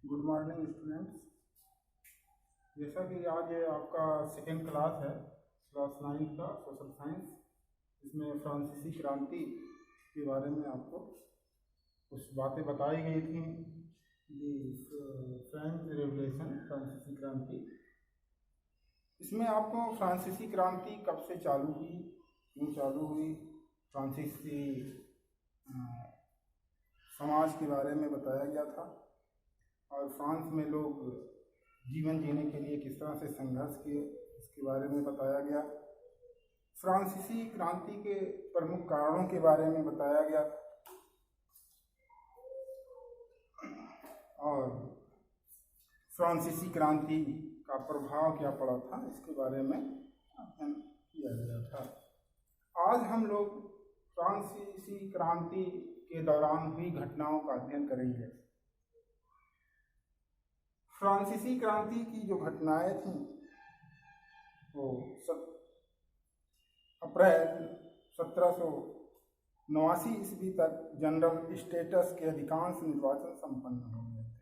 Good morning students. जैसा कि आज आपका सेकेंड क्लास है, क्लास 9 का सोशल साइंस। इसमें फ्रांसीसी क्रांति के बारे में आपको कुछ बातें बताई गई थी। फ्रेंच रेवोल्यूशन, फ्रांसीसी क्रांति। इसमें आपको फ्रांसीसी क्रांति कब से चालू हुई, क्यों चालू हुई, फ्रांसीसी समाज के बारे में बताया गया था और फ्रांस में लोग जीवन जीने के लिए किस तरह से संघर्ष किए इसके बारे में बताया गया। फ्रांसीसी क्रांति के प्रमुख कारणों के बारे में बताया गया और फ्रांसीसी क्रांति का प्रभाव क्या पड़ा था इसके बारे में अध्ययन किया गया था। आज हम लोग फ्रांसीसी क्रांति के दौरान हुई घटनाओं का अध्ययन करेंगे। फ्रांसीसी क्रांति की जो घटनाएं थीं वो अप्रैल 1789 ईस्वी तक जनरल स्टेटस के अधिकांश निर्वाचन संपन्न हो गए थे।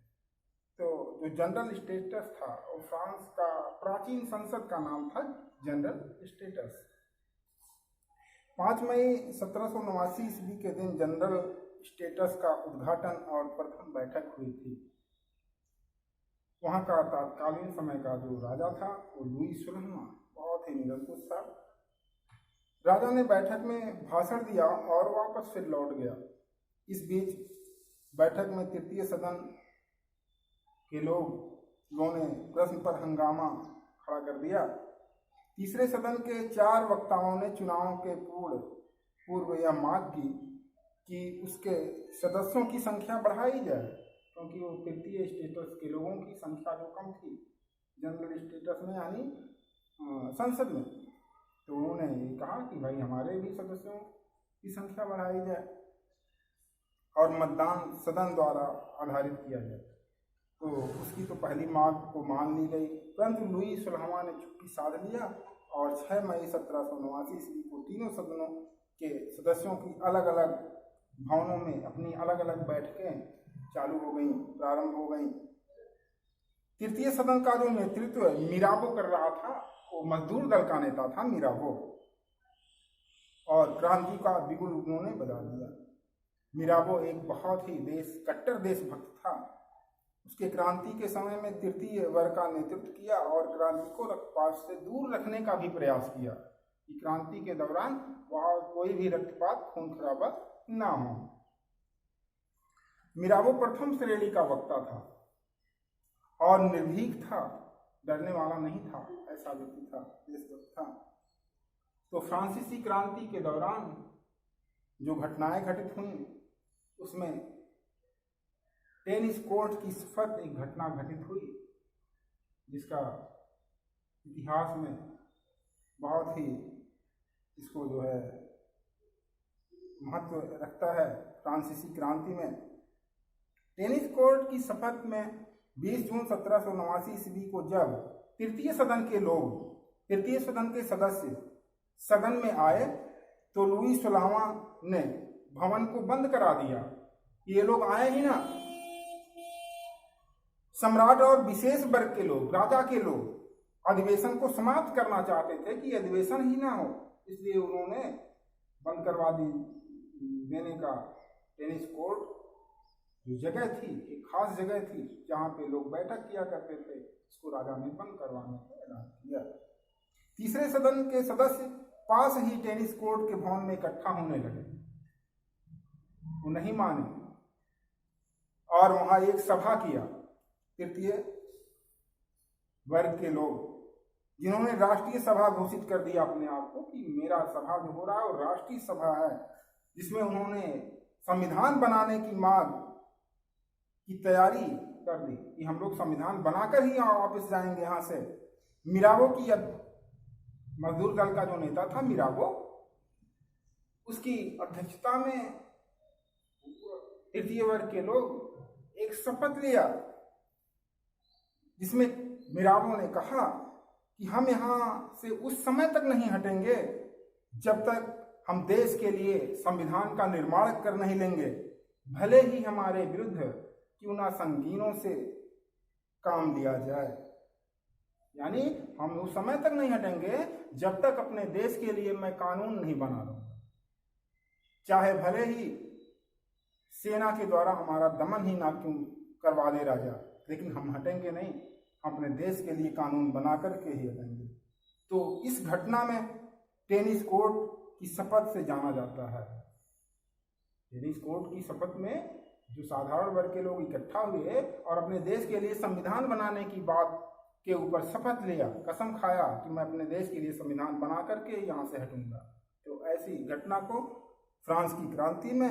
तो जो जनरल स्टेटस था वो फ्रांस का प्राचीन संसद का नाम था, जनरल स्टेटस। 5 मई 1789 ईस्वी के दिन जनरल स्टेटस का उद्घाटन और प्रथम बैठक हुई थी। वहाँ का तत्कालीन समय का जो राजा था वो लुई 16वां, बहुत ही निरंकुश था। राजा ने बैठक में भाषण दिया और वापस फिर लौट गया। इस बीच बैठक में तृतीय सदन के लोगों ने प्रश्न पर हंगामा खड़ा कर दिया। तीसरे सदन के 4 वक्ताओं ने चुनाव के पूर्व यह मांग की कि उसके सदस्यों की संख्या बढ़ाई जाए, क्योंकि वो तृतीय स्टेटस के लोगों की संख्या जो कम थी जनरल स्टेटस में, यानी संसद में। तो उन्होंने ये कहा कि भाई हमारे भी सदस्यों की संख्या बढ़ाई जाए और मतदान सदन द्वारा आधारित किया जाए। तो उसकी तो पहली मांग को मान ली गई, परंतु लुई 16वां ने चुप्पी साध लिया और 6 मई 1789 ईस्वी को तीनों सदनों के सदस्यों की अलग अलग भवनों में अपनी अलग अलग बैठकें चालू हो गई, प्रारंभ हो गई। तृतीय सदन का जो नेतृत्व मिराबो कर रहा था वो मजदूर दल का नेता था, मिराबो, और क्रांति का बिगुल उन्होंने बजा दिया। मिराबो एक बहुत ही कट्टर देशभक्त था। उसके क्रांति के समय में तृतीय वर्ग का नेतृत्व किया और क्रांति को रक्तपात से दूर रखने का भी प्रयास किया कि क्रांति के दौरान वहां कोई भी रक्तपात, खून खराबा ना हो। मिराबो प्रथम श्रेणी का वक्ता था और निर्भीक था, डरने वाला नहीं था, ऐसा व्यक्ति था, देशभक्त था। तो फ्रांसीसी क्रांति के दौरान जो घटनाएं घटित हुई उसमें टेनिस कोर्ट की शपथ एक घटना घटित हुई, जिसका इतिहास में बहुत ही इसको जो है महत्व रखता है। फ्रांसीसी क्रांति में टेनिस कोर्ट की शपथ में 20 जून 1789 ईस्वी को जब तृतीय सदन के सदस्य सदन में आए तो लुई 16वां ने भवन को बंद करा दिया। ये लोग आए ही ना, सम्राट और विशेष वर्ग के लोग, राजा के लोग अधिवेशन को समाप्त करना चाहते थे कि अधिवेशन ही ना हो, इसलिए उन्होंने बंद करवा देने का टेनिस कोर्ट जो जगह थी, एक खास जगह थी जहाँ पे लोग बैठक किया करते थे, उसको राजा ने बंद करवाने का ऐलान किया। तीसरे सदन के सदस्य पास ही टेनिस कोर्ट के भवन में इकट्ठा होने लगे, वो नहीं माने और वहां एक सभा किया। तृतीय वर्ग के लोग, जिन्होंने राष्ट्रीय सभा घोषित कर दिया अपने आप को कि मेरा सभा जो हो रहा है वो राष्ट्रीय सभा है, जिसमें उन्होंने संविधान बनाने की मांग की तैयारी कर दी कि हम लोग संविधान बनाकर ही वापस जाएंगे यहाँ से। मिराबो की मजदूर दल का जो नेता था मिराबो, उसकी अध्यक्षता में तृतीय वर्ग के लोग एक शपथ लिया, जिसमें मिराबो ने कहा कि हम यहाँ से उस समय तक नहीं हटेंगे जब तक हम देश के लिए संविधान का निर्माण कर नहीं लेंगे, भले ही हमारे विरुद्ध क्यों ना संगीनों से काम लिया जाए। यानी हम उस समय तक नहीं हटेंगे जब तक अपने देश के लिए मैं कानून नहीं बना लूंगा, चाहे भले ही सेना के द्वारा हमारा दमन ही ना क्यों करवा दे राजा, लेकिन हम हटेंगे नहीं, हम अपने देश के लिए कानून बना करके ही हटेंगे। तो इस घटना में टेनिस कोर्ट की शपथ से जाना जाता है। टेनिस कोर्ट की शपथ में जो साधारण वर्ग के लोग इकट्ठा हुए और अपने देश के लिए संविधान बनाने की बात के ऊपर शपथ लिया, कसम खाया कि मैं अपने देश के लिए संविधान बना करके यहाँ से हटूंगा। तो ऐसी घटना को फ्रांस की क्रांति में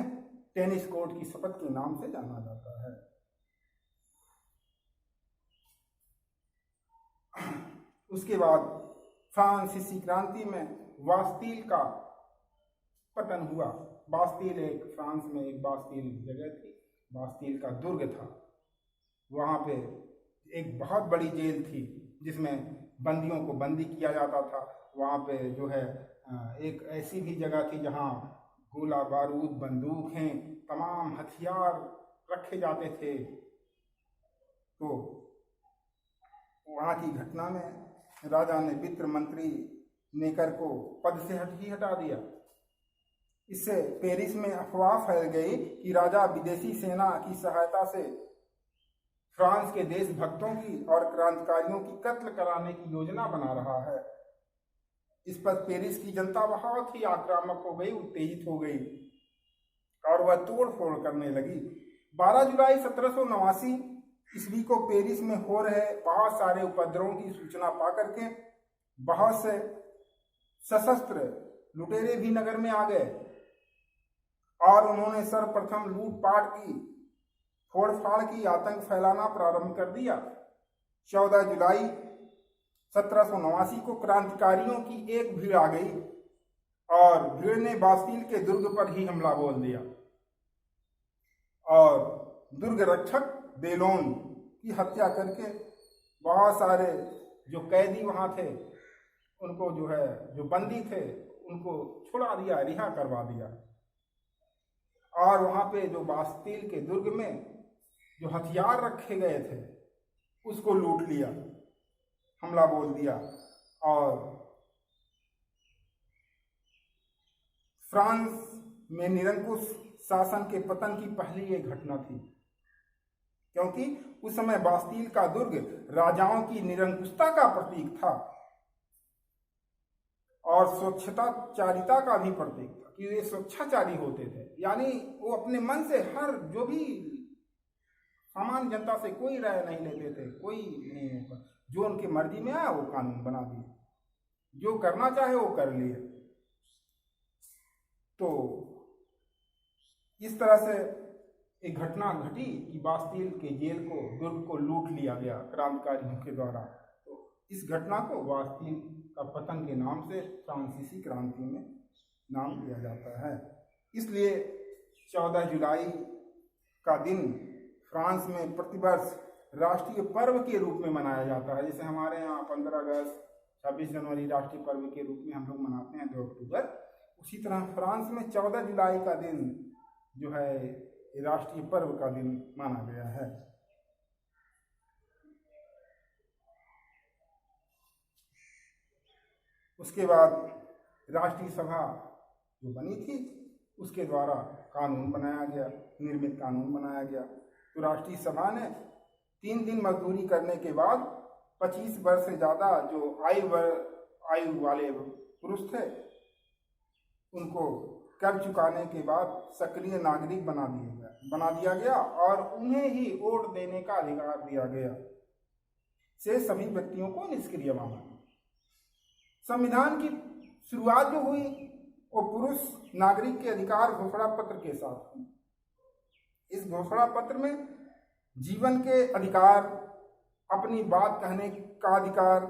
टेनिस कोर्ट की शपथ के नाम से जाना जाता है। उसके बाद फ्रांसीसी क्रांति में बास्टील का पतन हुआ। बास्टील एक फ्रांस में एक बास्टील जगह थी, बास्टील का दुर्ग था। वहाँ पे एक बहुत बड़ी जेल थी जिसमें बंदियों को बंदी किया जाता था। वहाँ पे जो है एक ऐसी भी जगह थी जहाँ गोला बारूद, बंदूकें, तमाम हथियार रखे जाते थे। तो वहाँ की घटना में राजा ने वित्त मंत्री नेकर को पद से हटा दिया। इससे पेरिस में अफवाह फैल गई कि राजा विदेशी सेना की सहायता से फ्रांस के देशभक्तों की और क्रांतिकारियों की कत्ल कराने की योजना बना रहा है। इस पर पेरिस की जनता बहुत ही आक्रामक हो गई, उत्तेजित हो गई और वह तोड़ फोड़ करने लगी। 12 जुलाई 1789 ईस्वी को पेरिस में हो रहे बहुत सारे उपद्रवों की सूचना पाकर के बहुत से सशस्त्र लुटेरे भी नगर में आ गए और उन्होंने सर्वप्रथम लूटपाट की, फोड़फाड़ की, आतंक फैलाना प्रारंभ कर दिया। 14 जुलाई 1789 को क्रांतिकारियों की एक भीड़ आ गई और भीड़ ने बास्टील के दुर्ग पर ही हमला बोल दिया और दुर्ग रक्षक बेलोन की हत्या करके बहुत सारे जो कैदी वहाँ थे उनको जो बंदी थे उनको छुड़ा दिया, रिहा करवा दिया और वहाँ पे जो बास्टील के दुर्ग में जो हथियार रखे गए थे उसको लूट लिया, हमला बोल दिया। और फ्रांस में निरंकुश शासन के पतन की पहली ये घटना थी, क्योंकि उस समय बास्टील का दुर्ग राजाओं की निरंकुशता का प्रतीक था और स्वच्छताचारिता का भी प्रतीक था कि वे स्वच्छाचारी होते थे। यानी वो अपने मन से हर जो भी सामान्य जनता से कोई राय नहीं लेते थे, कोई नहीं, जो उनकी मर्जी में आया वो कानून बना दिए, जो करना चाहे वो कर लिए। तो इस तरह से एक घटना घटी कि बास्टील के जेल को, दुर्ग को लूट लिया गया क्रांतिकारियों के द्वारा। तो इस घटना को बास्टील का पतन के नाम से फ्रांसीसी क्रांति में नाम दिया जाता है। इसलिए 14 जुलाई का दिन फ्रांस में प्रतिवर्ष राष्ट्रीय पर्व के रूप में मनाया जाता है। जैसे हमारे यहाँ 15 अगस्त, 26 जनवरी राष्ट्रीय पर्व के रूप में हम लोग मनाते हैं 2 अक्टूबर, उसी तरह फ्रांस में 14 जुलाई का दिन जो है राष्ट्रीय पर्व का दिन माना गया है। उसके बाद राष्ट्रीय सभा जो बनी थी उसके द्वारा कानून बनाया गया, निर्मित कानून बनाया गया। तो राष्ट्रीय सभा ने 3 दिन मजदूरी करने के बाद 25 वर्ष से ज़्यादा जो आयु वाले पुरुष थे उनको कर चुकाने के बाद सक्रिय नागरिक बना दिया गया और उन्हें ही वोट देने का अधिकार दिया गया। से सभी व्यक्तियों को निष्क्रिय माना। संविधान की शुरुआत जो हुई वो पुरुष नागरिक के अधिकार घोषणा पत्र के साथ हुई। इस घोषणा पत्र में जीवन के अधिकार, अपनी बात कहने का अधिकार,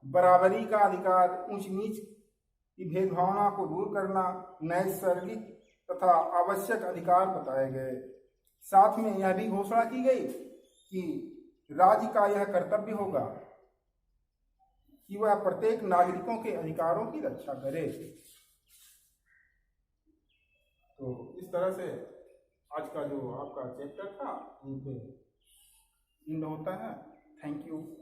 बराबरी का अधिकार, ऊंच नीच की भेदभावना को दूर करना, नैसर्गिक तथा आवश्यक अधिकार बताए गए। साथ में यह भी घोषणा की गई कि राज्य का यह कर्तव्य होगा कि वह प्रत्येक नागरिकों के अधिकारों की रक्षा करे। तो इस तरह से आज का जो आपका चैप्टर था यहीं पे एंड होता है। Thank you.